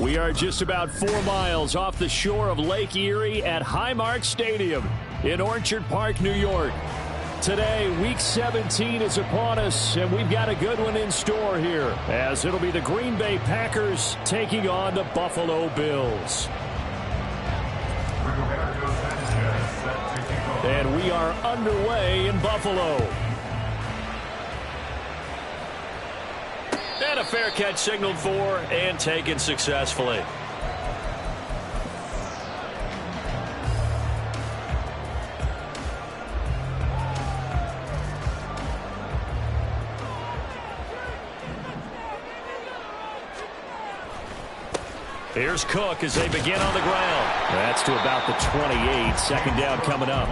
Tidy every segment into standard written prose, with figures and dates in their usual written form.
We are just about 4 miles off the shore of Lake Erie at Highmark Stadium in Orchard Park, New York. Today, Week 17 is upon us, and we've got a good one in store here, as it'll be the Green Bay Packers taking on the Buffalo Bills. And we are underway in Buffalo. And a fair catch signaled for and taken successfully. Here's Cook as they begin on the ground. That's to about the 28. Second down coming up.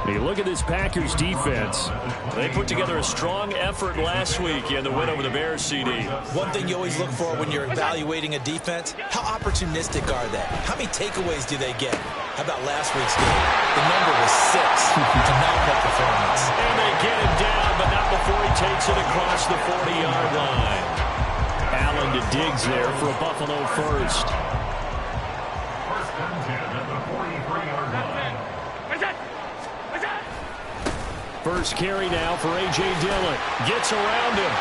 You look at this Packers defense. They put together a strong effort last week in the win over the Bears, CD. One thing you always look for when you're evaluating a defense, how opportunistic are they? How many takeaways do they get? How about last week's game? The number was 6. Phenomenal performance. And they get him down, but not before he takes it across the 40-yard line. Allen to Diggs there for a Buffalo first. First carry now for A.J. Dillon. Gets around him.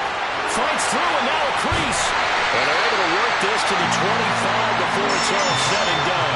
Fights through and now a crease. And they're able to work this to the 25 before it's all said and done.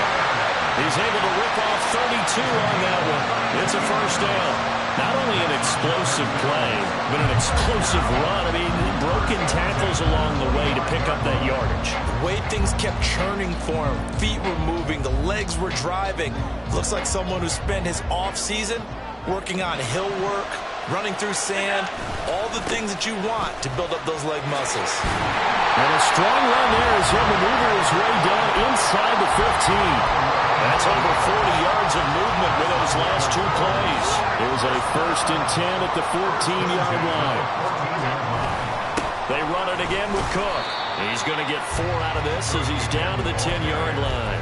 He's able to rip off 32 on that one. It's a first down. Not only an explosive play, but an explosive run. I mean, broken tackles along the way to pick up that yardage. The way things kept churning for him. Feet were moving. The legs were driving. Looks like someone who spent his off-season working on hill work, running through sand, all the things that you want to build up those leg muscles. And a strong run there as he'll maneuver his way down inside the 15. That's over 40 yards of movement with those last 2 plays. It was a 1st and 10 at the 14-yard line. They run it again with Cook. He's going to get 4 out of this as he's down to the 10-yard line.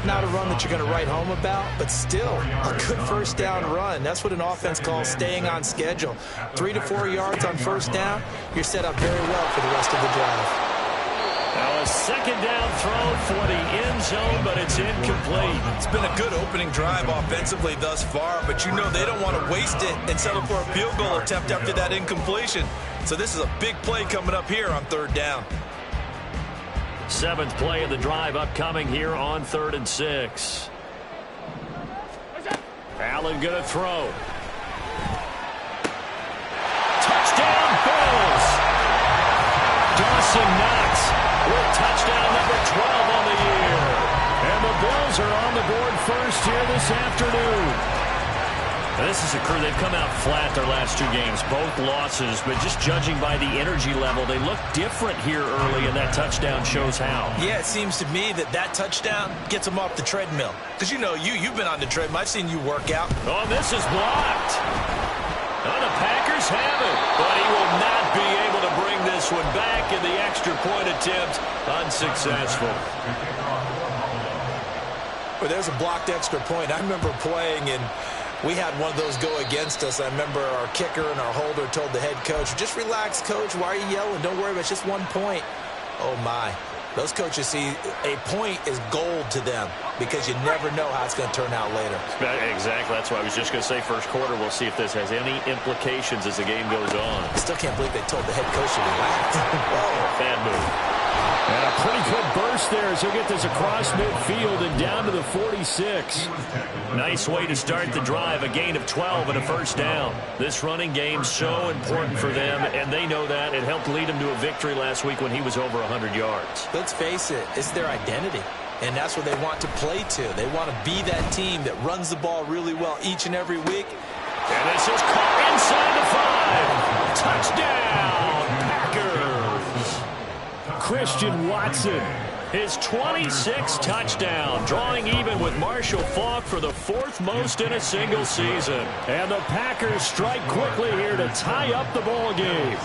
Not a run that you're going to write home about, but still a good first down run. That's what an offense calls staying on schedule. 3 to 4 yards on first down, you're set up very well for the rest of the drive. Now a second down throw for the end zone, but it's incomplete. It's been a good opening drive offensively thus far, but you know they don't want to waste it and settle for a field goal attempt after that incompletion. So this is a big play coming up here on 3rd down. 7th play of the drive upcoming here on 3rd and 6. Allen going to throw. Touchdown, Bills! Dawson Knox with touchdown number 12 on the year. And the Bills are on the board first here this afternoon. This is a crew. They've come out flat their last 2 games, both losses, but just judging by the energy level, they look different here early, and that touchdown shows how. Yeah, it seems to me that touchdown gets them off the treadmill. Because you know, you've been on the treadmill. I've seen you work out. Oh, this is blocked. Oh, the Packers have it, but he will not be able to bring this one back, and the extra point attempt unsuccessful. Well, there's a blocked extra point. I remember playing, and we had one of those go against us. I remember our kicker and our holder told the head coach, just relax, coach. Why are you yelling? Don't worry about it. It's just 1 point. Oh, my. Those coaches see a point is gold to them because you never know how it's going to turn out later. Exactly. That's why I was just going to say first quarter. We'll see if this has any implications as the game goes on. I still can't believe they told the head coach to relax. Whoa, bad move. And a pretty good burst there as he'll get this across midfield and down to the 46. Nice way to start the drive, a gain of 12 and a first down. This running game's so important for them, and they know that. It helped lead them to a victory last week when he was over 100 yards. Let's face it, it's their identity, and that's what they want to play to. They want to be that team that runs the ball really well each and every week. And this is caught inside the 5. Touchdown, Packers. Christian Watson, his 26th touchdown, drawing even with Marshall Faulk for the 4th most in a single season. And the Packers strike quickly here to tie up the ball game.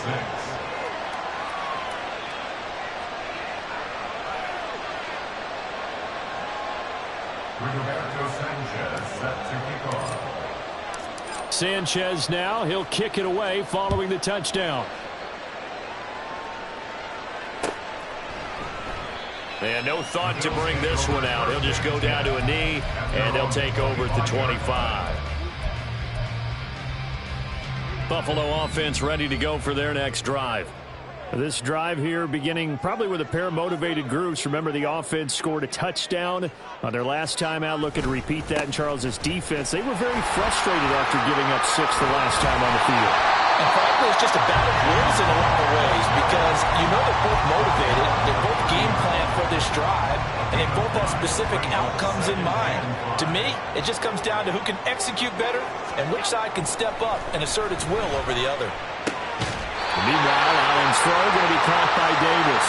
Sanchez now, he'll kick it away following the touchdown. And no thought to bring this one out. He'll just go down to a knee, and they'll take over at the 25. Buffalo offense ready to go for their next drive. This drive here beginning probably with a pair of motivated groups. Remember, the offense scored a touchdown on their last time out, looking to repeat that in Charles's defense. They were very frustrated after giving up 6 the last time on the field. And frankly, it's just a battle of wills in a lot of ways because you know they're both motivated, they're both game planned for this drive, and they both have specific outcomes in mind. To me, it just comes down to who can execute better and which side can step up and assert its will over the other. Meanwhile, Allen's throw going to be caught by Davis.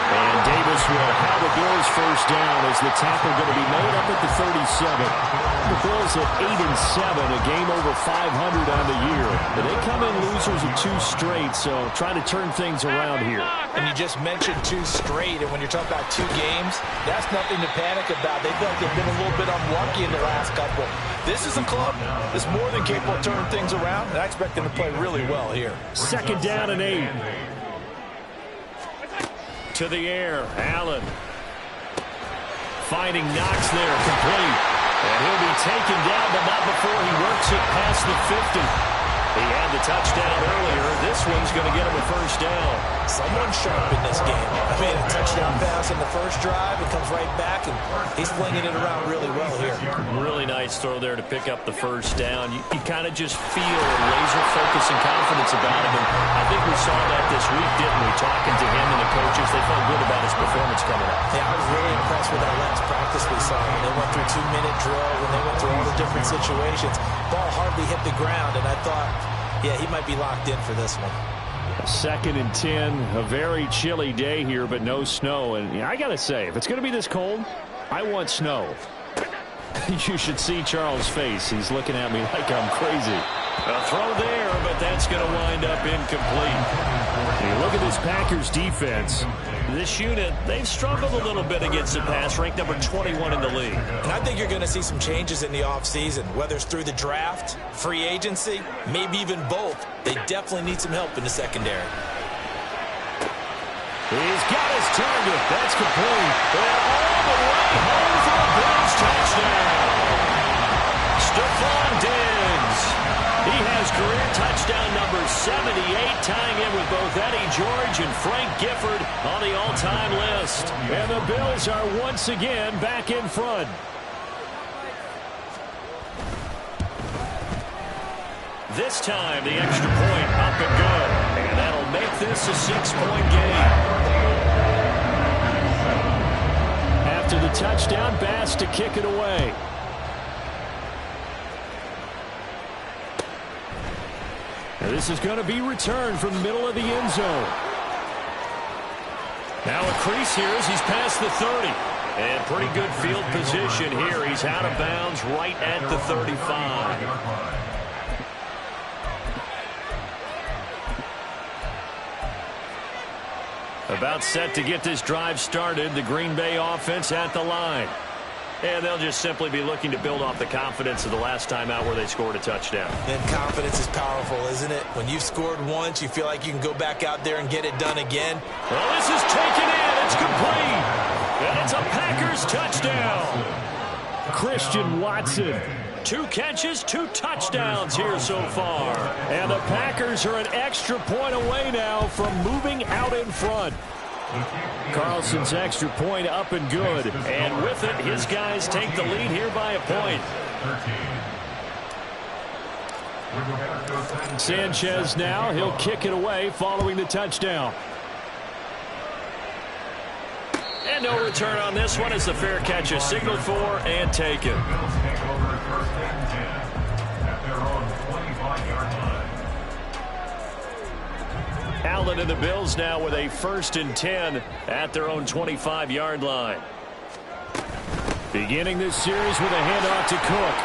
And Davis will have the Bills first down as the tackle going to be made up at the 37. The Bills at 8-7, a game over 500 on the year. But they come in losers of 2 straight, so trying to turn things around here. And you just mentioned 2 straight, and when you're talking about 2 games, that's nothing to panic about. They feel like they've been a little bit unlucky in the last couple. This is a club that's more than capable of turning things around, and I expect them to play really well here. Second down and 8. To the air, Allen. Finding Knox there, complete. And he'll be taken down, but not before he works it past the 50. He had the touchdown earlier. This one's going to get him a first down. Someone's sharp in this game. I mean, a touchdown pass in the first drive. It comes right back, and he's flinging it around really well here. Really nice throw there to pick up the first down. You kind of just feel laser focus and confidence about him. And I think we saw that this week, didn't we? Talking to him and the coaches, they felt good about his performance coming up. Yeah, I was really impressed with that last practice we saw. When they went through 2-minute drill, when they went through all the different situations, ball hardly hit the ground, and I thought, yeah, he might be locked in for this one. Second and 10, a very chilly day here, but no snow. And I got to say, if it's going to be this cold, I want snow. You should see Charles' face. He's looking at me like I'm crazy. A throw there, but that's going to wind up incomplete. You look at this Packers defense. This unit, they've struggled a little bit against the pass, ranked number 21 in the league. And I think you're going to see some changes in the offseason, whether it's through the draft, free agency, maybe even both. They definitely need some help in the secondary. He's got his target. That's complete. And all the way home for a Bills touchdown. Stephon Diggs. He has career touchdown number 78, tying in with both Eddie George and Frank Gifford on the all-time list. And the Bills are once again back in front. This time, the extra point up and good. And that'll make this a 6-point game. After the touchdown, Bass to kick it away. Now this is going to be returned from the middle of the end zone. Now a crease here as he's past the 30. And pretty good field position here. He's out of bounds right at the 35. About set to get this drive started. The Green Bay offense at the line. And they'll just simply be looking to build off the confidence of the last time out where they scored a touchdown. And confidence is powerful, isn't it? When you've scored once, you feel like you can go back out there and get it done again. Well, this is taken in. It's complete. And it's a Packers touchdown. Christian Watson. 2 catches, 2 touchdowns here so far. And the Packers are an extra point away now from moving out in front. Carlson's extra point up and good. And with it, his guys take the lead here by a point. Sanchez now, he'll kick it away following the touchdown. And no return on this one as the fair catch is signaled for and taken. Allen and the Bills now with a 1st and 10 at their own 25-yard line. Beginning this series with a handoff to Cook.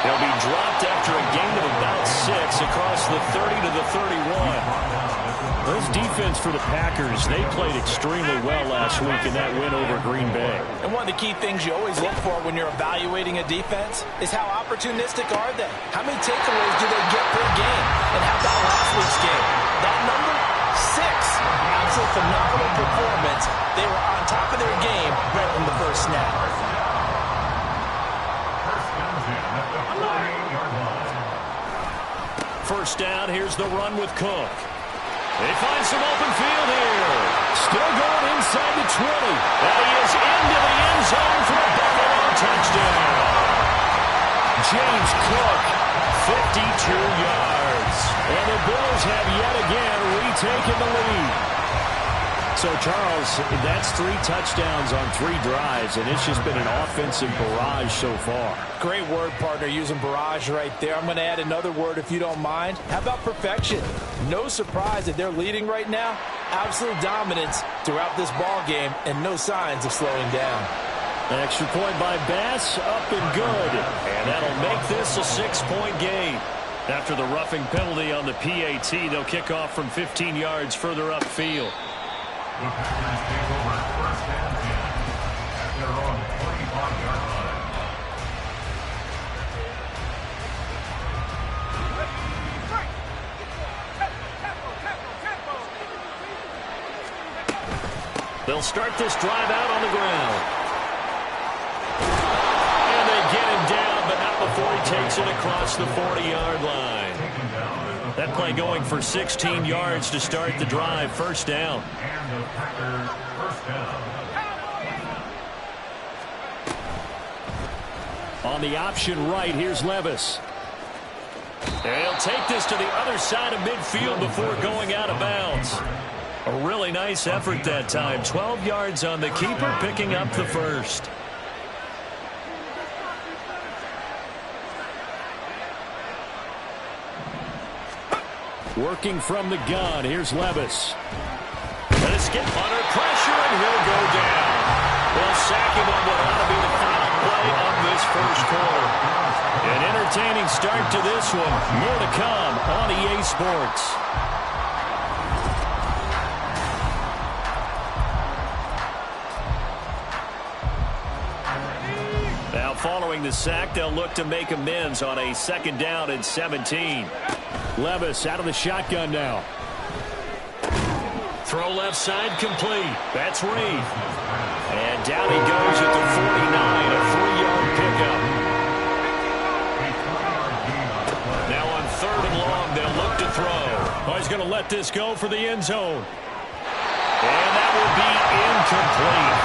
He'll be dropped after a gain of about 6 across the 30 to the 31. This defense for the Packers, they played extremely well last week in that win over Green Bay. And one of the key things you always look for when you're evaluating a defense is how opportunistic are they? How many takeaways do they get per game? And how about last week's game? That number, 6. Absolute phenomenal performance. They were on top of their game right from the first snap. First down, here's the run with Cook. They find some open field here. Still going inside the 20. And he is into the end zone for a Buffalo touchdown. James Cook, 52 yards. And the Bills have yet again retaken the lead. So, Charles, that's 3 touchdowns on 3 drives, and it's just been an offensive barrage so far. Great word, partner, using barrage right there. I'm going to add another word if you don't mind. How about perfection? No surprise that they're leading right now. Absolute dominance throughout this ball game and no signs of slowing down. An extra point by Bass, up and good. And that'll make this a 6-point game. After the roughing penalty on the PAT, they'll kick off from 15 yards further upfield. The Packers take over first and 10 at their own 25-yard line. They'll start this drive out on the ground. And they get him down, but not before he takes it across the 40-yard line. That play going for 16 yards to start the drive. First down. And the Packers first down. On the option right, here's Levis. And he'll take this to the other side of midfield before going out of bounds. A really nice effort that time. 12 yards on the keeper, picking up the first. Working from the gun, here's Levis. And a skip under pressure, and he'll go down. They'll sack him on what ought to be the final play of this first quarter. An entertaining start to this one. More to come on EA Sports. Now following the sack, they'll look to make amends on a 2nd down and 17. Levis out of the shotgun now. Throw left side complete. That's Reed. And down he goes at the 49, a 3-yard pickup. Now on 3rd and long, they'll look to throw. Oh, he's going to let this go for the end zone. And that will be incomplete.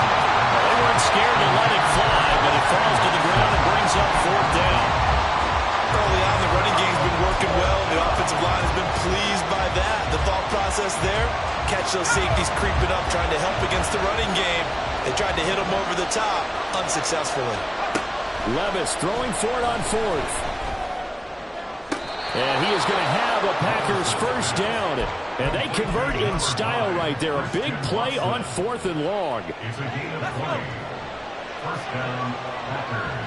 Well, they weren't scared to let it fly, but it falls to the ground and brings up 4th down. Early on, the running game's been working well. The offensive line has been pleased by that. The thought process there, catch those safeties creeping up, trying to help against the running game. They tried to hit them over the top, unsuccessfully. Levis throwing for it on 4th. And he is going to have a Packers first down. And they convert in style right there. A big play on 4th and long. It's a gain of 20. First down, Packers.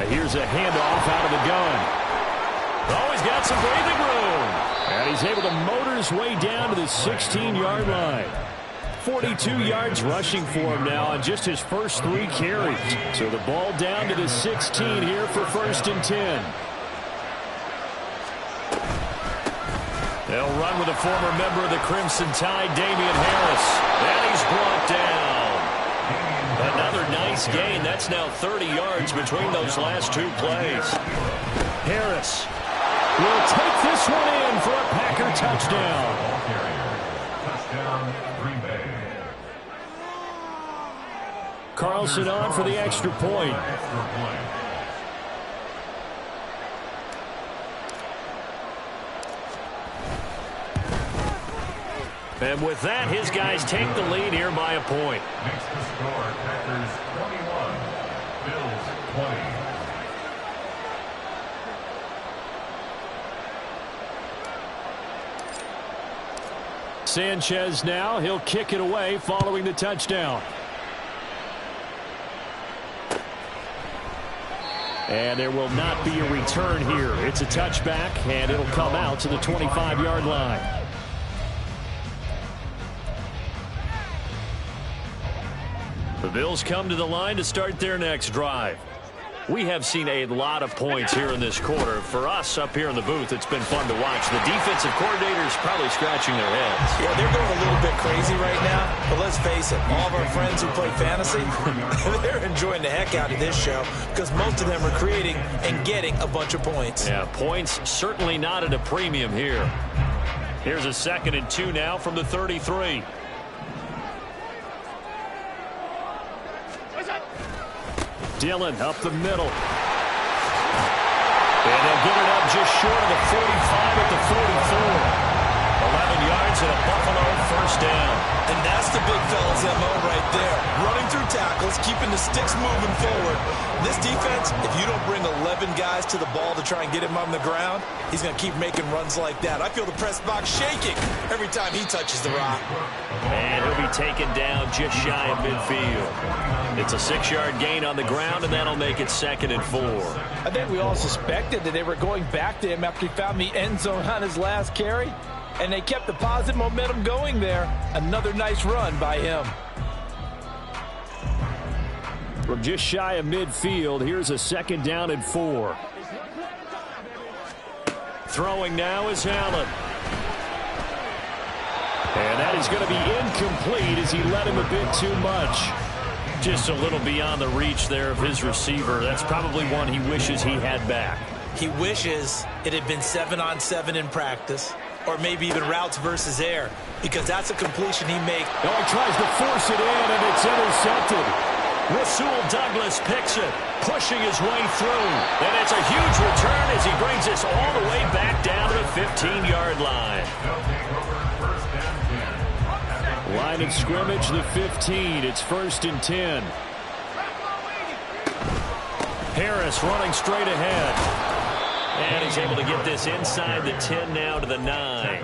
Here's a handoff out of the gun. Oh, he's got some breathing room. And he's able to motor his way down to the 16-yard line. 42 yards rushing for him now on just his first 3 carries. So the ball down to the 16 here for 1st and 10. They'll run with a former member of the Crimson Tide, Damian Harris. And he's brought down. Another nice gain. That's now 30 yards between those last 2 plays. Harris will take this one in for a Packer touchdown. Touchdown, Green Bay. Carlson on for the extra point. And with that, his guys take the lead here by a point. Makes the score Packers 21, Bills 20. Sanchez now, he'll kick it away following the touchdown. And there will not be a return here. It's a touchback, and it'll come out to the 25-yard line. The Bills come to the line to start their next drive. We have seen a lot of points here in this quarter. For us up here in the booth, it's been fun to watch. The defensive coordinators probably scratching their heads. Yeah, they're going a little bit crazy right now. But let's face it, all of our friends who play fantasy, they're enjoying the heck out of this show because most of them are creating and getting a bunch of points. Yeah, points certainly not at a premium here. Here's a 2nd and 2 now from the 33. Dillon up the middle. And they'll get it up just short of the 45 at the 44. 11 yards and a Buffalo first down. And that's the big fella's MO right there. Running through tackles, keeping the sticks moving forward. This defense, if you don't bring 11 guys to the ball to try and get him on the ground, he's going to keep making runs like that. I feel the press box shaking every time he touches the rock. And he'll be taken down just shy of midfield. It's a 6-yard gain on the ground, and that'll make it 2nd and 4. I think we all suspected that they were going back to him after he found the end zone on his last carry. And they kept the positive momentum going there. Another nice run by him. From just shy of midfield, here's a 2nd down and 4. Throwing now is Allen. And that is going to be incomplete as he led him a bit too much. Just a little beyond the reach there of his receiver. That's probably one he wishes he had back. He wishes it had been 7-on-7 in practice, or maybe even routes versus air, because that's a completion he makes. Oh, he tries to force it in, and it's intercepted. Rasul Douglas picks it, pushing his way through. And it's a huge return as he brings us all the way back down to the 15-yard line. Line of scrimmage, the 15. It's 1st and 10. Harris running straight ahead. And he's able to get this inside the 10 now to the 9.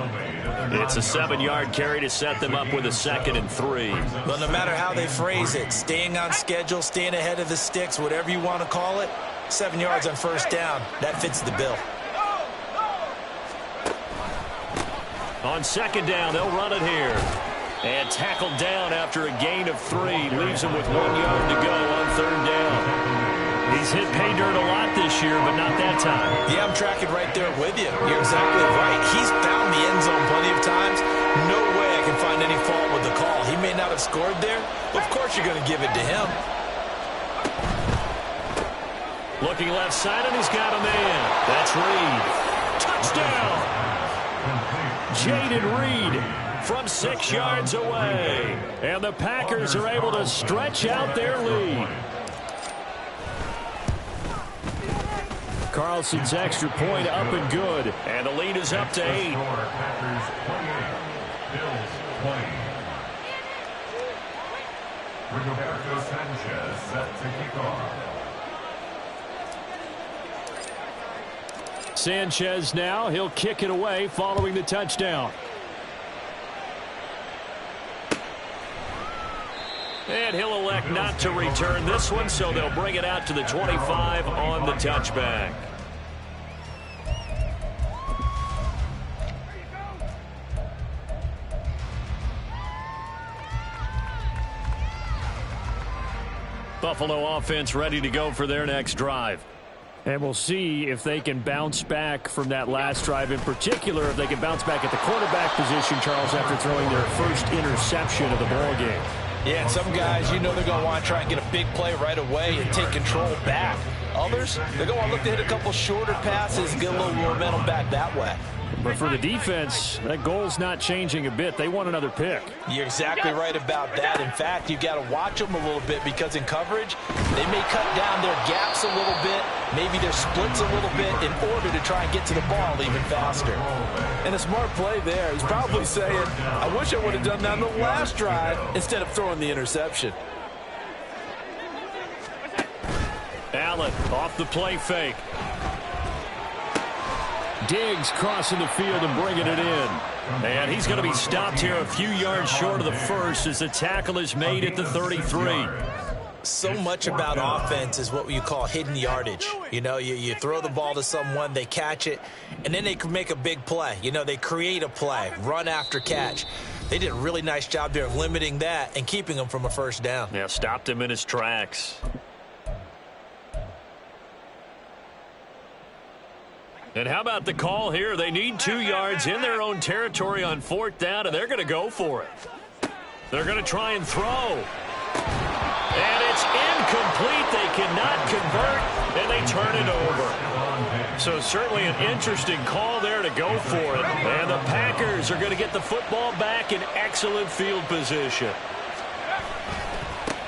It's a 7-yard carry to set them up with a 2nd and 3. Well, no matter how they phrase it, staying on schedule, staying ahead of the sticks, whatever you want to call it, 7 yards on 1st down, that fits the bill. On 2nd down, they'll run it here. And tackled down after a gain of 3. Leaves him with 1 yard to go on 3rd down. He's hit pay dirt a lot this year, but not that time. Yeah, I'm tracking right there with you. You're exactly right. He's found the end zone plenty of times. No way I can find any fault with the call. He may not have scored there, but of course you're going to give it to him. Looking left side, and he's got a man. That's Reed. Touchdown! Jaden Reed from 6 yards away. And the Packers are able to stretch out their lead. Carlson's extra point up and good. And the lead is up to 8. Packers 28, Bills 20. Rigoberto Sanchez set to kick off. Sanchez now, he'll kick it away following the touchdown. And he'll elect not to return this one, so they'll bring it out to the 25 on the touchback. Buffalo offense ready to go for their next drive. And we'll see if they can bounce back from that last drive. In particular, if they can bounce back at the quarterback position, Charles, after throwing their first interception of the ball game. Yeah, and some guys, you know they're going to want to try and get a big play right away and take control back. Others, they're going to look to hit a couple shorter passes and get a little momentum back that way. But for the defense, that goal's not changing a bit. They want another pick. You're exactly right about that. In fact, you've got to watch them a little bit because in coverage, they may cut down their gaps a little bit, maybe their splits a little bit in order to try and get to the ball even faster. And a smart play there. He's probably saying, I wish I would have done that on the last drive instead of throwing the interception. Allen off the play fake. Diggs crossing the field and bringing it in. And he's going to be stopped here a few yards short of the first as the tackle is made at the 33. So much about offense is what you call hidden yardage. You know, you throw the ball to someone, they catch it, and then they can make a big play. You know, they create a play, run after catch. They did a really nice job there of limiting that and keeping him from a first down. Yeah, stopped him in his tracks. And how about the call here? They need 2 yards in their own territory on 4th down, and they're going to go for it. They're going to try and throw. And it's incomplete. They cannot convert, and they turn it over. So certainly an interesting call there to go for it. And the Packers are going to get the football back in excellent field position.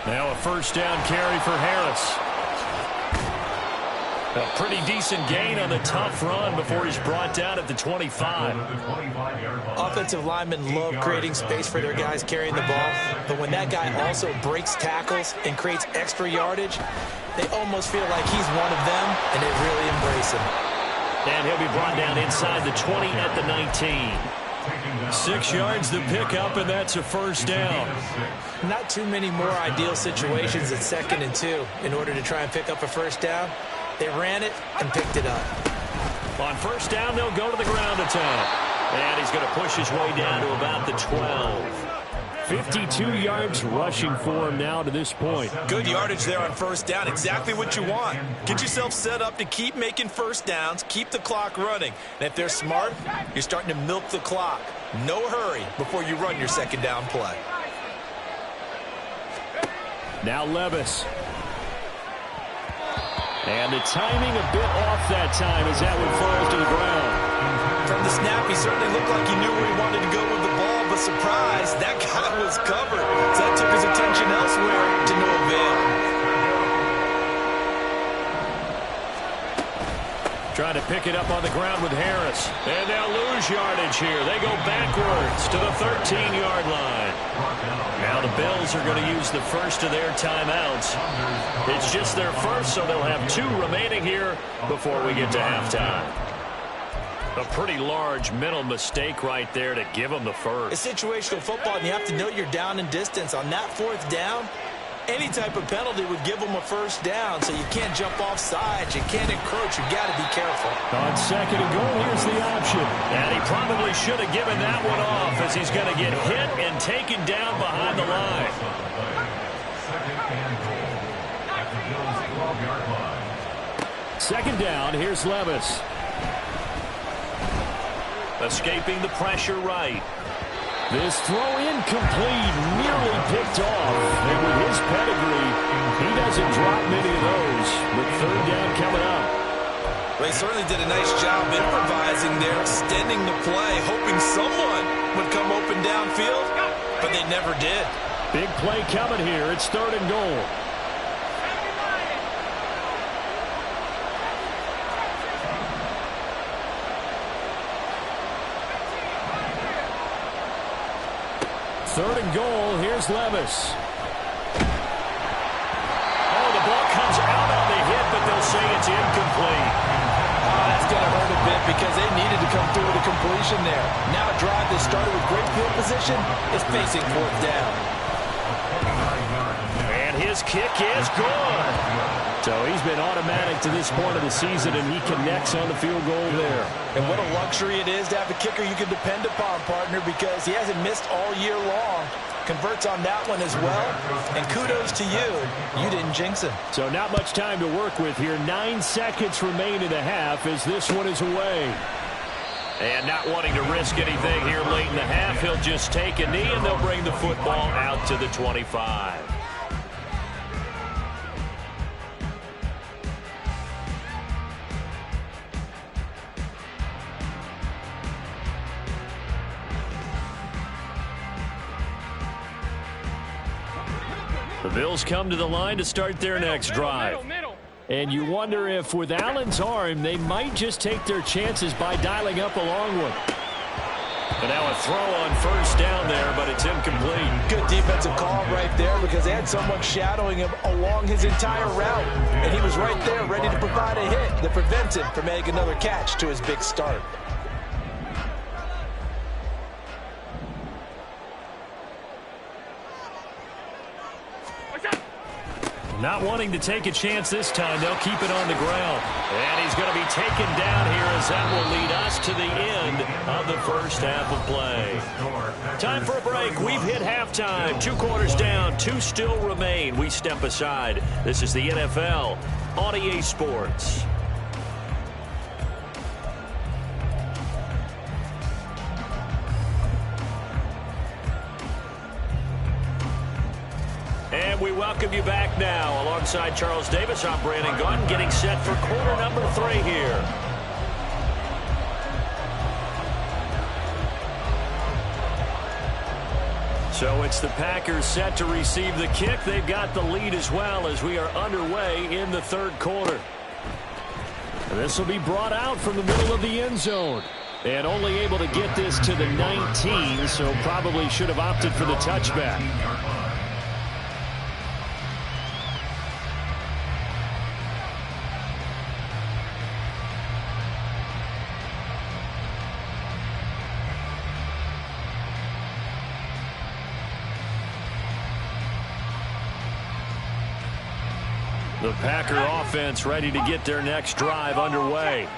Now a 1st down carry for Harris. A pretty decent gain on the tough run before he's brought down at the 25. Offensive linemen love creating space for their guys carrying the ball, but when that guy also breaks tackles and creates extra yardage, they almost feel like he's one of them, and they really embrace him. And he'll be brought down inside the 20 at the 19. 6 yards to pick up, and that's a 1st down. Not too many more ideal situations at 2nd and 2 in order to try and pick up a 1st down. They ran it and picked it up. On 1st down, they'll go to the ground attack. And he's going to push his way down to about the 12. 52 yards rushing for him now to this point. Good yardage there on 1st down. Exactly what you want. Get yourself set up to keep making 1st downs, keep the clock running. And if they're smart, you're starting to milk the clock. No hurry before you run your 2nd down play. Now Levis. And the timing a bit off that time as that one falls to the ground. From the snap, he certainly looked like he knew where he wanted to go with the ball, but surprise, that guy was covered. So that took his attention elsewhere to no avail. Trying to pick it up on the ground with Harris. And they'll lose yardage here. They go backwards to the 13-yard line. Now the Bills are going to use the first of their timeouts. It's just their first, so they'll have 2 remaining here before we get to halftime. A pretty large mental mistake right there to give them the first. It's situational football, and you have to know you're down in distance. On that 4th down, any type of penalty would give them a 1st down, so you can't jump off sides. You can't encroach. You've got to be careful. On 2nd and goal, here's the option. And he probably should have given that one off as he's going to get hit and taken down behind the line. 2nd down, here's Levis. Escaping the pressure right. This throw incomplete, nearly picked off. And with his pedigree, he doesn't drop many of those. With 3rd down coming up. They certainly did a nice job improvising there, extending the play, hoping someone would come open downfield, but they never did. Big play coming here. It's 3rd and goal. Third and goal, here's Levis. Oh, the ball comes out on the hit, but they'll say it's incomplete. Oh, that's going to hurt a bit because they needed to come through with a completion there. Now a drive that started with great field position is facing 4th down. And his kick is good. So he's been automatic to this point of the season, and he connects on the field goal there. And what a luxury it is to have a kicker you can depend upon, partner, because he hasn't missed all year long. Converts on that one as well. And kudos to you. You didn't jinx him. So not much time to work with here. 9 seconds remain in the half as this one is away. And not wanting to risk anything here late in the half, he'll just take a knee, and they'll bring the football out to the 25. The Bills come to the line to start their next drive. And you wonder if with Allen's arm, they might just take their chances by dialing up a long one. And now a throw on 1st down there, but it's incomplete. Good defensive call right there because they had someone shadowing him along his entire route. And he was right there ready to provide a hit that prevents him from making another catch to his big start. Not wanting to take a chance this time, they'll keep it on the ground. And he's going to be taken down here as that will lead us to the end of the first half of play. Time for a break. We've hit halftime. 2 quarters down, 2 still remain. We step aside. This is the NFL on EA Sports. welcome you back now. Alongside Charles Davis, I'm Brandon Gaudin, getting set for quarter number 3 here. So it's the Packers set to receive the kick. They've got the lead as well as we are underway in the third quarter. This will be brought out from the middle of the end zone. And only able to get this to the 19, so probably should have opted for the touchback. The Packer offense ready to get their next drive underway.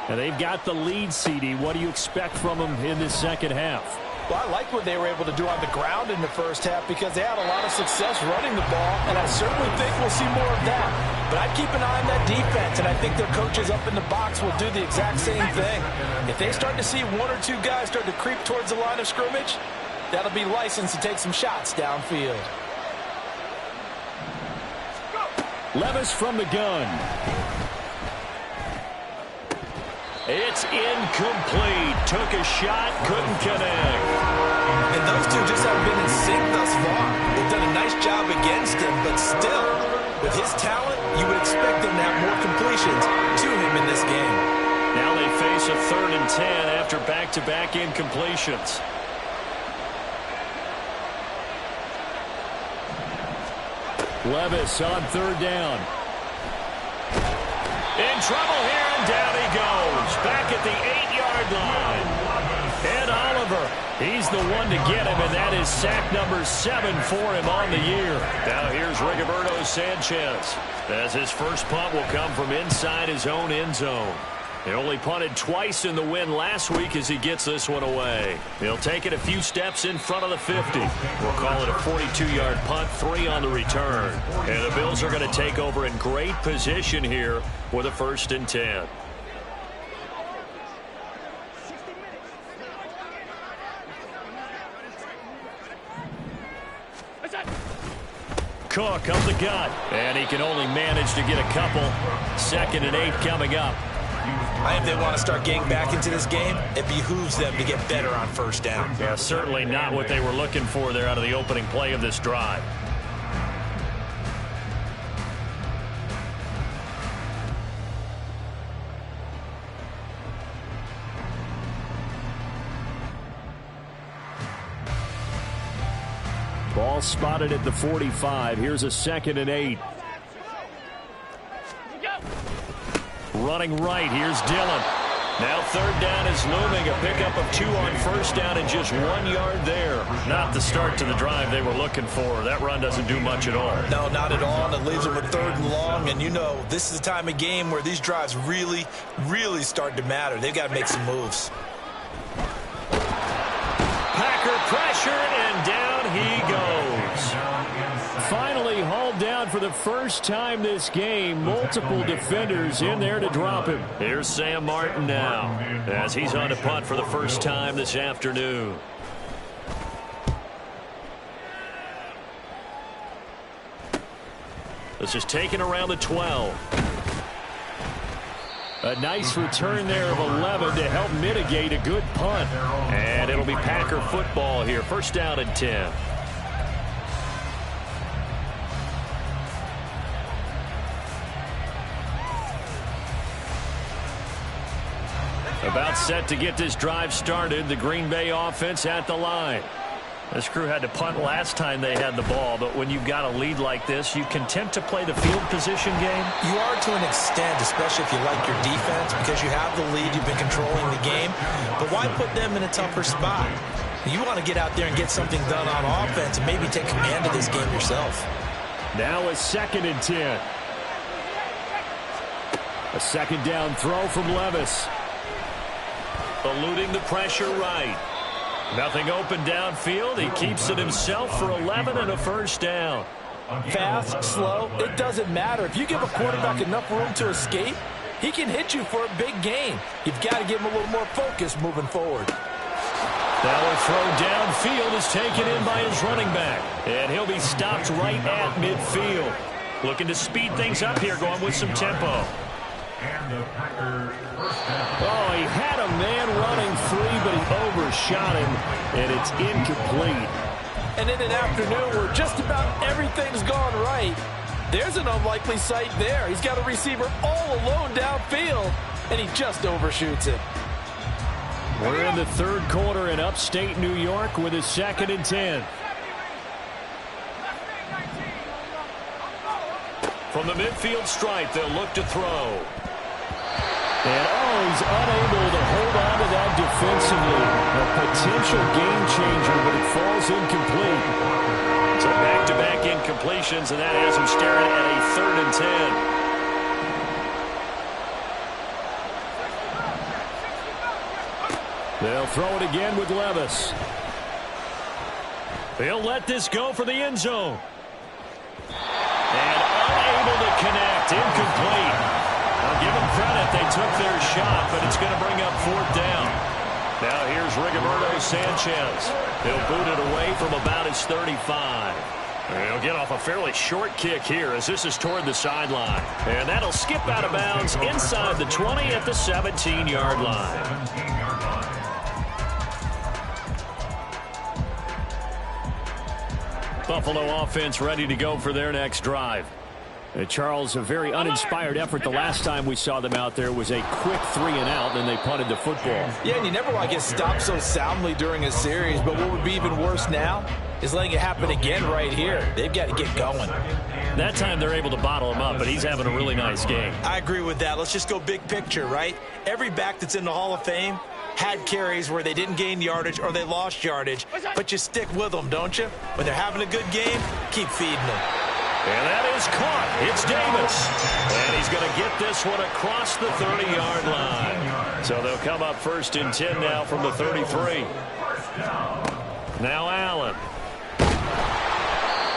And they've got the lead, CD. What do you expect from them in this second half? Well, I like what they were able to do on the ground in the first half because they had a lot of success running the ball, and I certainly think we'll see more of that. But I'd keep an eye on that defense, and I think their coaches up in the box will do the exact same thing. If they start to see 1 or 2 guys start to creep towards the line of scrimmage, that'll be licensed to take some shots downfield. Levis from the gun. It's incomplete. Took a shot, couldn't connect. And those two just haven't been in sync thus far. They've done a nice job against him, but still, with his talent, you would expect them to have more completions to him in this game. Now they face a 3rd and 10 after back-to-back incompletions. Levis on 3rd down. In trouble here, and down he goes. Back at the 8-yard line. Ed Oliver, he's the one to get him, and that is sack number 7 for him on the year. Now here's Rigoberto Sanchez, as his first punt will come from inside his own end zone. He only punted twice in the win last week as he gets this one away. He'll take it a few steps in front of the 50. We'll call it a 42-yard punt, 3 on the return. And the Bills are going to take over in great position here with a 1st and 10. Cook up the gut, and he can only manage to get a couple. 2nd and 8 coming up. If they want to start getting back into this game, it behooves them to get better on 1st down. Yeah, certainly not what they were looking for there out of the opening play of this drive. Ball spotted at the 45. Here's a 2nd and 8. Running right, here's Dillon. Now 3rd down is looming. A pickup of 2 on 1st down and just 1 yard there. Not the start to the drive they were looking for. That run doesn't do much at all. No, not at all. And it leaves them with 3rd and long. And you know, this is the time of game where these drives really, really start to matter. They've got to make some moves. Packer pressured, and down he goes. Finally hauled down for the first time this game. Multiple defenders in there to drop him. Here's Sam Martin now, as he's on to punt for the first time this afternoon. This is taken around the 12. A nice return there of 11 to help mitigate a good punt. And it'll be Packer football here. 1st down and 10. About set to get this drive started. The Green Bay offense at the line. This crew had to punt last time they had the ball, but when you've got a lead like this, you content to play the field position game? You are to an extent, especially if you like your defense, because you have the lead, you've been controlling the game. But why put them in a tougher spot? You want to get out there and get something done on offense and maybe take command of this game yourself. Now a 2nd and 10. A 2nd down throw from Levis. Eluding the pressure right. Nothing open downfield. He keeps it himself for 11 and a 1st down. Fast, slow, it doesn't matter. If you give a quarterback enough room to escape, he can hit you for a big gain. You've got to give him a little more focus moving forward. Now a throw downfield is taken in by his running back. And he'll be stopped right at midfield. Looking to speed things up here, going with some tempo. Oh, he had a man running free, but he overshot him, and it's incomplete. And in an afternoon where just about everything's gone right, there's an unlikely sight there. He's got a receiver all alone downfield, and he just overshoots it. We're in the third quarter in upstate New York with a 2nd and 10. From the midfield stripe, they'll look to throw. And, he's unable to hold on to that defensively. A potential game changer, but it falls incomplete. So back-to-back incompletions, and that has him staring at a 3rd and 10. They'll throw it again with Levis. They'll let this go for the end zone. And unable to connect. Incomplete. I'll give them credit. They took their shot, but it's going to bring up 4th down. Now here's Rigoberto Sanchez. He'll boot it away from about his 35. He'll get off a fairly short kick here as this is toward the sideline. And that'll skip out of bounds inside the 20 at the 17-yard line. Buffalo offense ready to go for their next drive. Charles, a very uninspired effort the last time we saw them out there was a quick 3-and-out, and they punted the football. Yeah, and you never want to get stopped so soundly during a series, but what would be even worse now is letting it happen again right here. They've got to get going. That time they're able to bottle him up, but he's having a really nice game. I agree with that. Let's just go big picture, right? Every back that's in the Hall of Fame had carries where they didn't gain yardage or they lost yardage, but you stick with them, don't you? When they're having a good game, keep feeding them. And that is caught. It's Davis. And he's going to get this one across the 30-yard line. So they'll come up 1st and 10 now from the 33. Now Allen.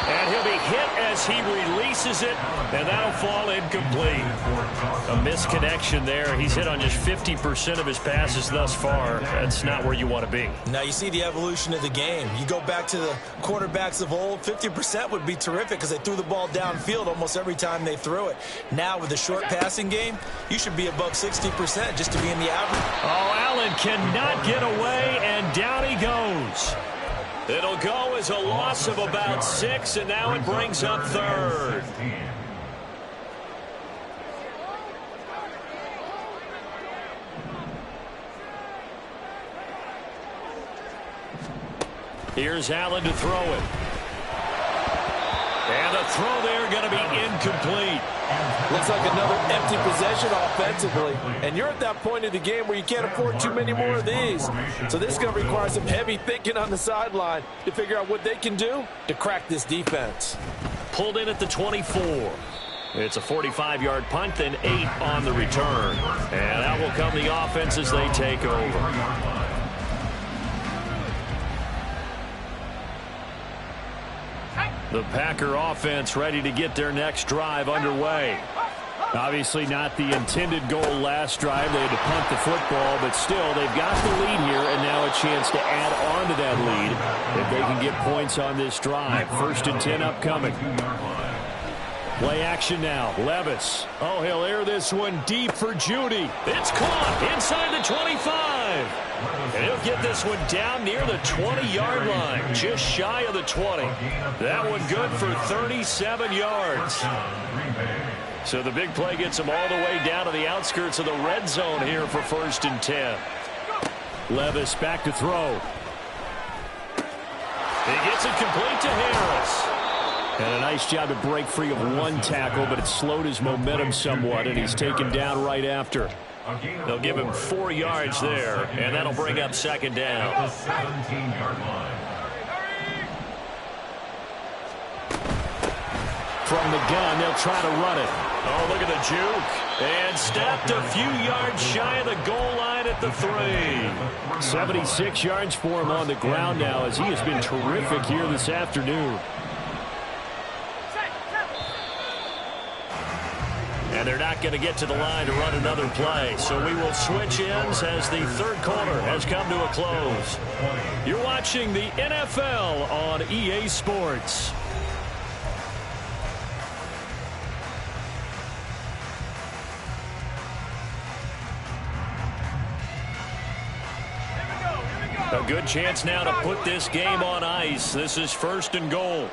And he'll be hit as he releases it, and that'll fall incomplete. A misconnection there. He's hit on just 50% of his passes thus far. That's not where you want to be. Now you see the evolution of the game. You go back to the quarterbacks of old, 50% would be terrific because they threw the ball downfield almost every time they threw it. Now with the short passing game, you should be above 60% just to be in the average. Oh, Allen cannot get away, and down he goes. It'll go as a loss of about 6, and now it brings up 3rd. Here's Allen to throw it. And the throw there going to be incomplete. Looks like another empty possession offensively. And you're at that point of the game where you can't afford too many more of these. So this is going to require some heavy thinking on the sideline to figure out what they can do to crack this defense. Pulled in at the 24. It's a 45-yard punt, then 8 on the return. And out will come the offense as they take over. The Packer offense ready to get their next drive underway. Obviously not the intended goal last drive. They had to punt the football, but still they've got the lead here, and now a chance to add on to that lead if they can get points on this drive. 1st and 10 upcoming. Play action now. Levis. Oh, he'll air this one deep for Judy. It's caught inside the 25. And he'll get this one down near the 20-yard line, just shy of the 20. That one good for 37 yards. So the big play gets him all the way down to the outskirts of the red zone here for 1st and 10. Levis back to throw. He gets it complete to Harris. And a nice job to break free of one tackle, but it slowed his momentum somewhat, and he's taken down right after. They'll give him 4 yards there, and that'll bring up 2nd down. From the gun, they'll try to run it. Oh, look at the juke. And stepped a few yards shy of the goal line at the 3. 76 yards for him on the ground now, as he has been terrific here this afternoon. And they're not going to get to the line to run another play. So we will switch ends as the third quarter has come to a close. You're watching the NFL on EA Sports. A good chance now to put this game on ice. This is first and goal.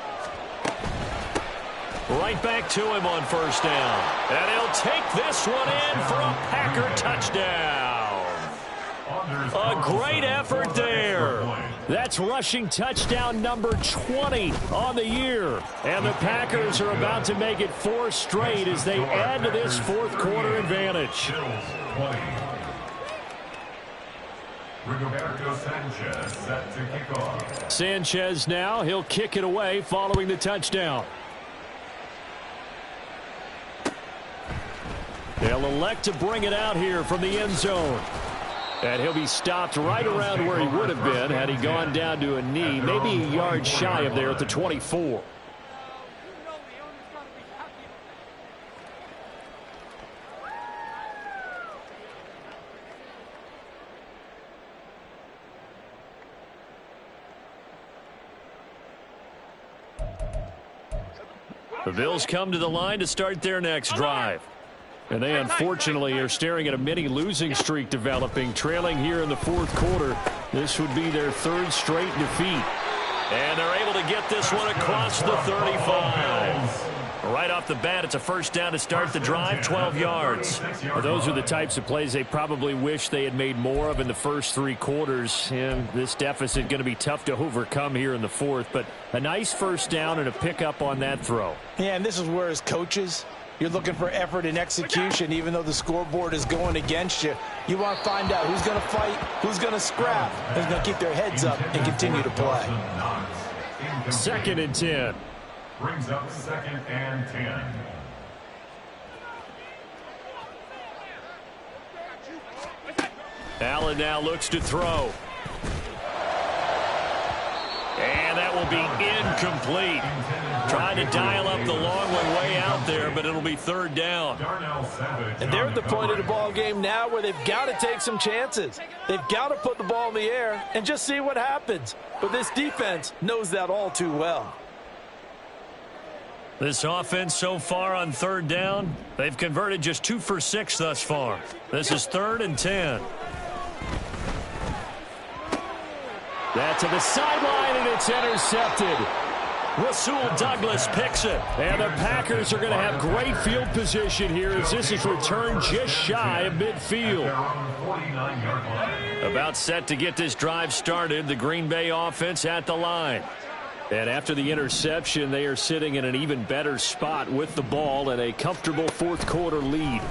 Right back to him on first down. And he'll take this one in for a Packer touchdown. A great effort there. That's rushing touchdown number 20 on the year. And the Packers are about to make it 4 straight as they add to this fourth quarter advantage. Rigoberto Sanchez set to kick off. Sanchez now, he'll kick it away following the touchdown. They'll elect to bring it out here from the end zone. And he'll be stopped right around where he would have been had he gone down to a knee, maybe a yard shy of there at the 24. The Bills come to the line to start their next drive. And they unfortunately are staring at a mini losing streak developing, trailing here in the fourth quarter. This would be their 3rd straight defeat. And they're able to get this one across the 35. Right off the bat, it's a first down to start the drive, 12 yards. Well, those are the types of plays they probably wish they had made more of in the first 3 quarters. And this deficit going to be tough to overcome here in the fourth. But a nice first down and a pickup on that throw. Yeah, and this is where as coaches, you're looking for effort and execution, even though the scoreboard is going against you. You want to find out who's going to fight, who's going to scrap, who's going to keep their heads up and continue to play. 2nd and 10. Brings up 2nd and 10. Allen now looks to throw. And that will be incomplete. Trying to dial up the long way out there, but it'll be 3rd down. And they're at the point of the ball game now where they've got to take some chances. They've got to put the ball in the air and just see what happens. But this defense knows that all too well. This offense so far on 3rd down, they've converted just 2 for 6 thus far. This is 3rd and 10. That to the sideline, and it's intercepted. Rasul Douglas picks it. And the Packers are going to have great field position here as this is returned just shy of midfield. About set to get this drive started, the Green Bay offense at the line. And after the interception, they are sitting in an even better spot with the ball and a comfortable fourth quarter lead.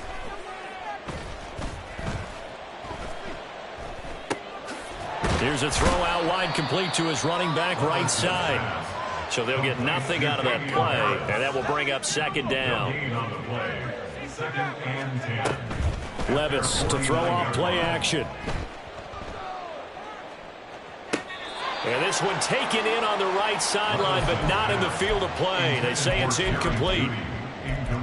Here's a throw out wide, complete to his running back right side. So they'll get nothing out of that play, and that will bring up 2nd down. 2nd and 10. Levis to throw off play action. And this one taken in on the right sideline, but not in the field of play. They say it's incomplete.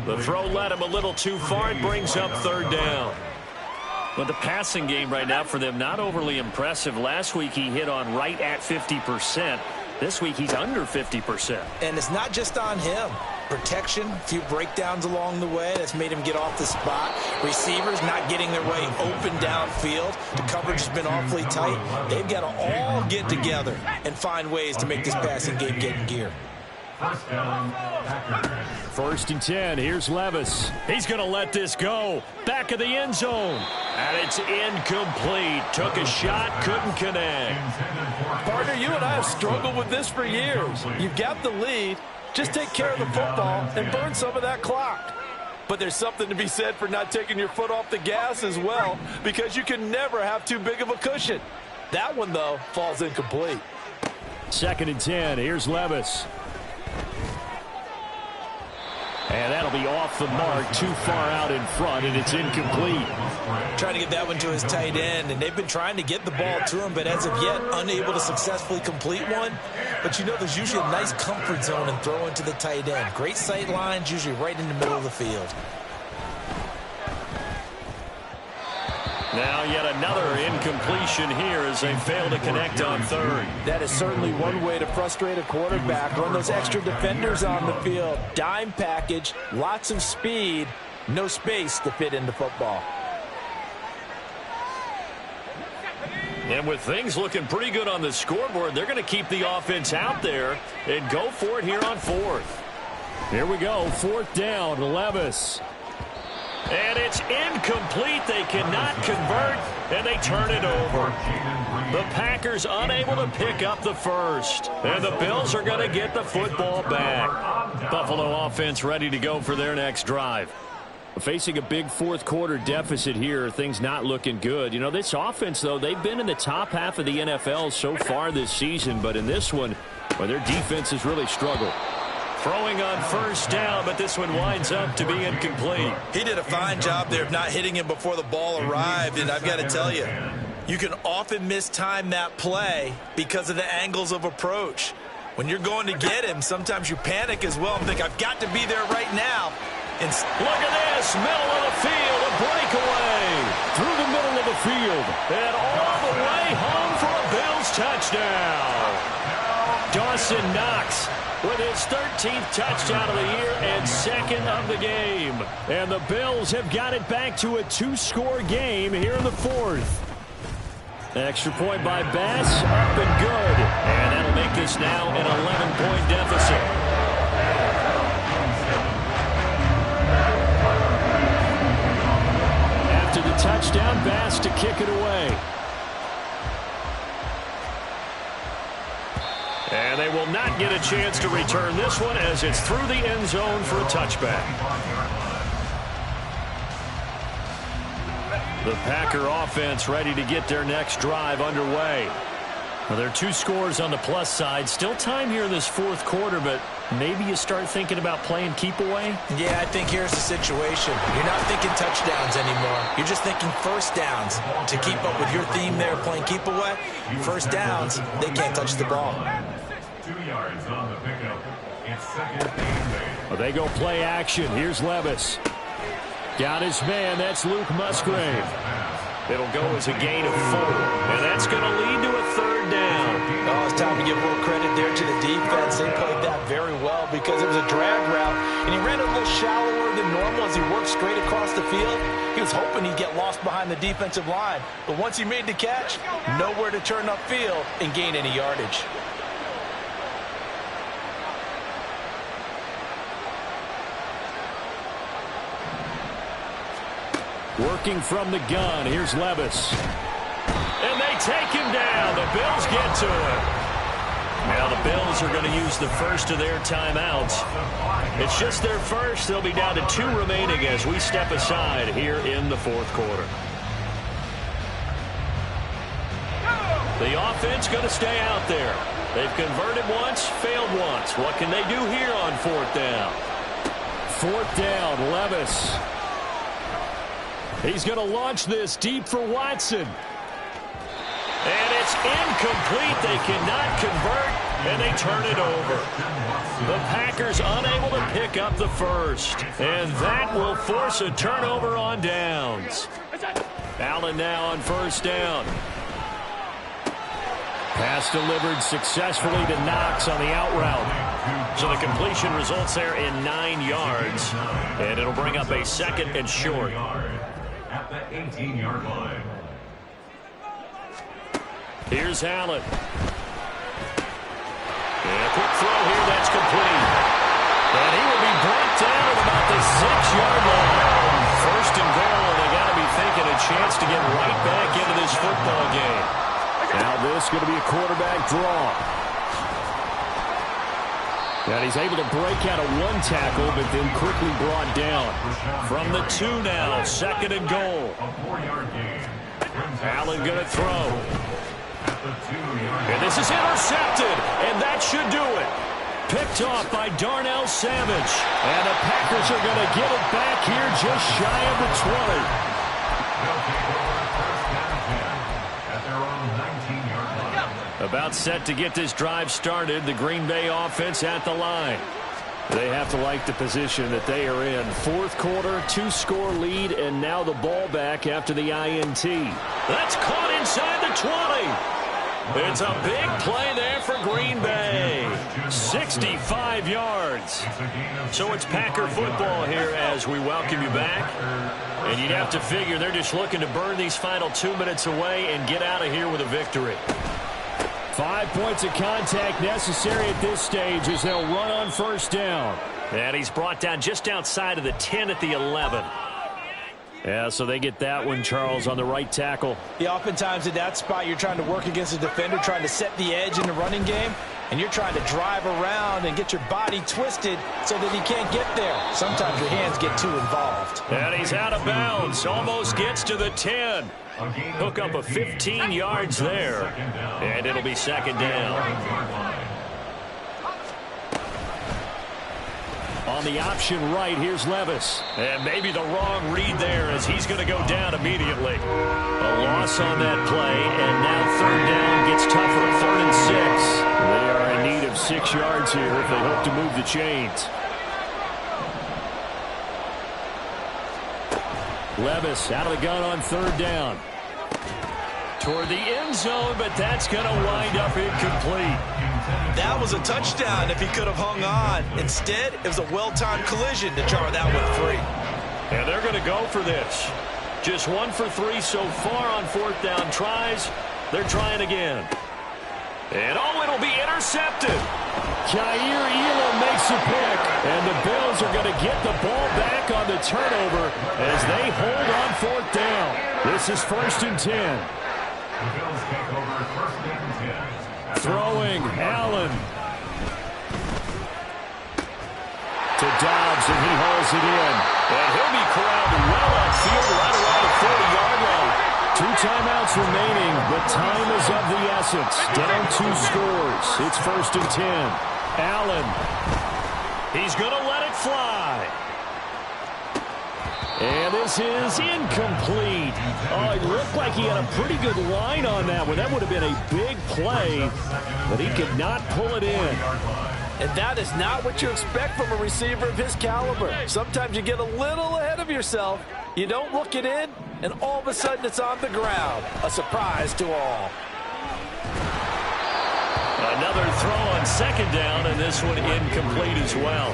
The throw led him a little too far. It brings up 3rd down. But the passing game right now for them, not overly impressive. Last week he hit on right at 50%. This week he's under 50%. And it's not just on him. Protection, a few breakdowns along the way that's made him get off the spot. Receivers not getting their way open downfield. The coverage has been awfully tight. They've got to all get together and find ways to make this passing game get in gear. 1st down, Packers. 1st and 10. Here's Levis. He's going to let this go. Back of the end zone. And it's incomplete. Took a shot, couldn't connect. Partner, you and I have struggled with this for years. You've got the lead. Just take care of the football and burn some of that clock. But there's something to be said for not taking your foot off the gas as well, because you can never have too big of a cushion. That one, though, falls incomplete. 2nd and 10. Here's Levis. And that'll be off the mark, too far out in front, and it's incomplete. Trying to get that one to his tight end, and they've been trying to get the ball to him, but as of yet, unable to successfully complete one. But you know, there's usually a nice comfort zone in throwing to the tight end. Great sight lines, usually right in the middle of the field. Now yet another incompletion here as they fail to connect on third. That is certainly one way to frustrate a quarterback. Run those extra defenders on the field. Dime package, lots of speed, no space to fit into football. And with things looking pretty good on the scoreboard, they're going to keep the offense out there and go for it here on fourth. Here we go, fourth down, Levis. And it's incomplete. They cannot convert, and they turn it over. The Packers unable to pick up the first. And the Bills are going to get the football back. Buffalo offense ready to go for their next drive. Facing a big fourth quarter deficit here, things not looking good. You know, this offense, though, they've been in the top half of the NFL so far this season. But in this one, well, their defense has really struggled. Throwing on first down, but this one winds up to be incomplete. He did a fine job there of not hitting him before the ball arrived, and I've got to tell you, you can often mistime that play because of the angles of approach. When you're going to get him, sometimes you panic as well and think, I've got to be there right now. And look at this, middle of the field, a breakaway through the middle of the field, and all the way home for a Bills touchdown. Dawson Knox with his 13th touchdown of the year and second of the game. And the Bills have got it back to a two-score game here in the fourth. Extra point by Bass, up and good. And that'll make this now an 11-point deficit. After the touchdown, Bass to kick it away. And they will not get a chance to return this one as it's through the end zone for a touchback. The Packer offense ready to get their next drive underway. Well, there are two scores on the plus side. Still time here in this fourth quarter, but maybe you start thinking about playing keep away? Yeah, I think here's the situation. You're not thinking touchdowns anymore. You're just thinking first downs. To keep up with your theme there, playing keep away, first downs, they can't touch the ball. 2 yards on the pickup. It's second and 8. Well, they go play action. Here's Levis. Got his man. That's Luke Musgrave. It'll go as a gain of 4. And that's going to lead to a third down. Oh, it's time to give more credit there to the defense. They played that very well because it was a drag route, and he ran a little shallower than normal as he worked straight across the field. He was hoping he'd get lost behind the defensive line. But once he made the catch, nowhere to turn upfield and gain any yardage. Working from the gun, here's Levis. And they take him down. The Bills get to him. Now the Bills are going to use the first of their timeouts. It's just their first. They'll be down to 2 remaining as we step aside here in the fourth quarter. The offense going to stay out there. They've converted once, failed once. What can they do here on fourth down? Fourth down, Levis. He's going to launch this deep for Watson. And it's incomplete. They cannot convert, and they turn it over. The Packers unable to pick up the first. And that will force a turnover on downs. Allen now on first down. Pass delivered successfully to Knox on the out route. So the completion results there in 9 yards. And it'll bring up a second and short. At the 18-yard line. Here's Allen. And a quick throw here, that's complete. And he will be brought down at about the 6-yard line. First and goal, and they got to be thinking a chance to get right back into this football game. Now this is going to be a quarterback draw. And he's able to break out of 1 tackle, but then quickly brought down. From the 2 now, second and goal. A 4-yard gain. Allen going to throw. At the 2-yard And this is intercepted, and that should do it. Picked off by Darnell Savage. And the Packers are going to get it back here just shy of the 20. They'll take over first down 10 at their own 19-yard line. About set to get this drive started. The Green Bay offense at the line. They have to like the position that they are in. Fourth quarter, 2-score lead, and now the ball back after the INT. That's caught inside the 20. It's a big play there for Green Bay. 65 yards. So it's Packer football here as we welcome you back. And you'd have to figure they're just looking to burn these final 2 minutes away and get out of here with a victory. 5 points of contact necessary at this stage as they'll run on first down. And he's brought down just outside of the 10 at the 11. Yeah, so they get that one, Charles, on the right tackle. Yeah, oftentimes in that spot, you're trying to work against a defender, trying to set the edge in the running game, and you're trying to drive around and get your body twisted so that he can't get there. Sometimes your hands get too involved. And he's out of bounds, almost gets to the 10. Hook up a 15 yards there, and it'll be second down. On the option right, here's Levis. And maybe the wrong read there as he's going to go down immediately. A loss on that play, and now third down gets tougher at 3rd and 6. They are in need of 6 yards here if they hope to move the chains. Levis out of the gun on third down. Toward the end zone, but that's going to wind up incomplete. That was a touchdown if he could have hung on. Instead, it was a well-timed collision to jar that one free. And they're going to go for this. Just 1 for 3 so far on fourth down tries. They're trying again. And oh, it'll be intercepted. Jair Elam makes a pick. And the Bills are going to get the ball back on the turnover as they hold on fourth down. This is 1st and 10. The Bills take over 1st and 10. Throwing, Allen. To Dobbs, and he hauls it in. And he'll be corralled well outfield right around the 40-yard line. 2 timeouts remaining, but time is of the essence. Down 2 scores. It's 1st and 10. Allen. He's going to let it fly. And this is incomplete. Oh, it looked like he had a pretty good line on that one. That would have been a big play, but he could not pull it in. And that is not what you expect from a receiver of his caliber. Sometimes you get a little ahead of yourself. You don't look it in, and all of a sudden it's on the ground. A surprise to all. Another throw on second down, and this one incomplete as well.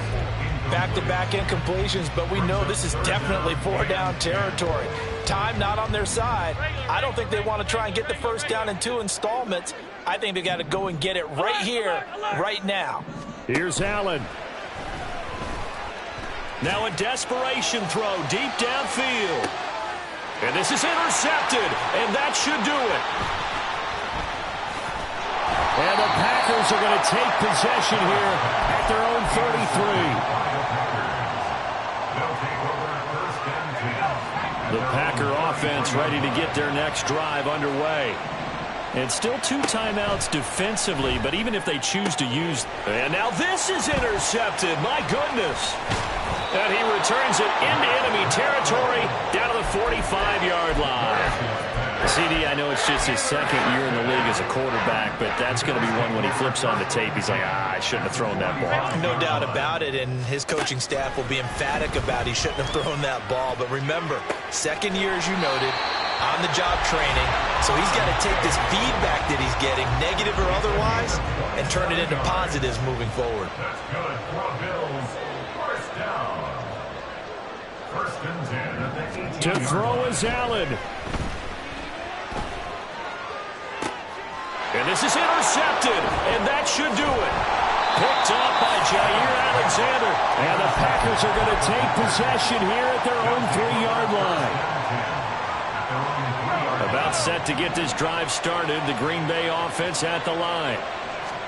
Back-to-back incompletions, but we know this is definitely 4-down territory. Time not on their side. I don't think they want to try and get the first down in 2 installments. I think they got to go and get it right here, right now. Here's Allen. Now a desperation throw deep downfield. And this is intercepted, and that should do it. And the Packers are going to take possession here at their own 33. The Packer offense ready to get their next drive underway. And still 2 timeouts defensively, but even if they choose to use... And now this is intercepted. My goodness. And he returns it into enemy territory down to the 45-yard line. CD, I know it's just his 2nd year in the league as a quarterback, but that's going to be one when he flips on the tape. He's like, I shouldn't have thrown that ball. No doubt about it, and his coaching staff will be emphatic about he shouldn't have thrown that ball. But remember, 2nd year, as you noted, on-the-job training. So he's got to take this feedback that he's getting, negative or otherwise, and turn it into positives moving forward. That's good for Bills. First down. 1st and 10 at the 18. To throw is Allen. And this is intercepted, and that should do it. Picked up by Jair Alexander. And the Packers are going to take possession here at their own 3-yard line. About set to get this drive started. The Green Bay offense at the line.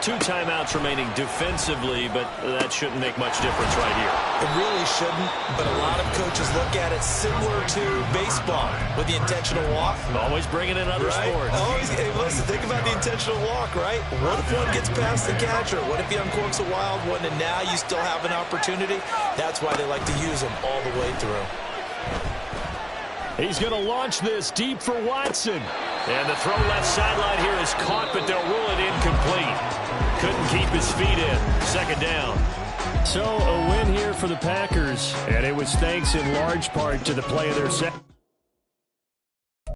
2 timeouts remaining defensively, but that shouldn't make much difference right here. It really shouldn't, but a lot of coaches look at it similar to baseball with the intentional walk. Always bringing in other sports. Always, hey, listen, think about the intentional walk, right? What if one gets past the catcher? What if he uncorks a wild one and now you still have an opportunity? That's why they like to use them all the way through. He's going to launch this deep for Watson. And the throw left sideline here is caught, but they'll rule it incomplete. Couldn't keep his feet in. 2nd down. So a win here for the Packers, and it was thanks in large part to the play of their second.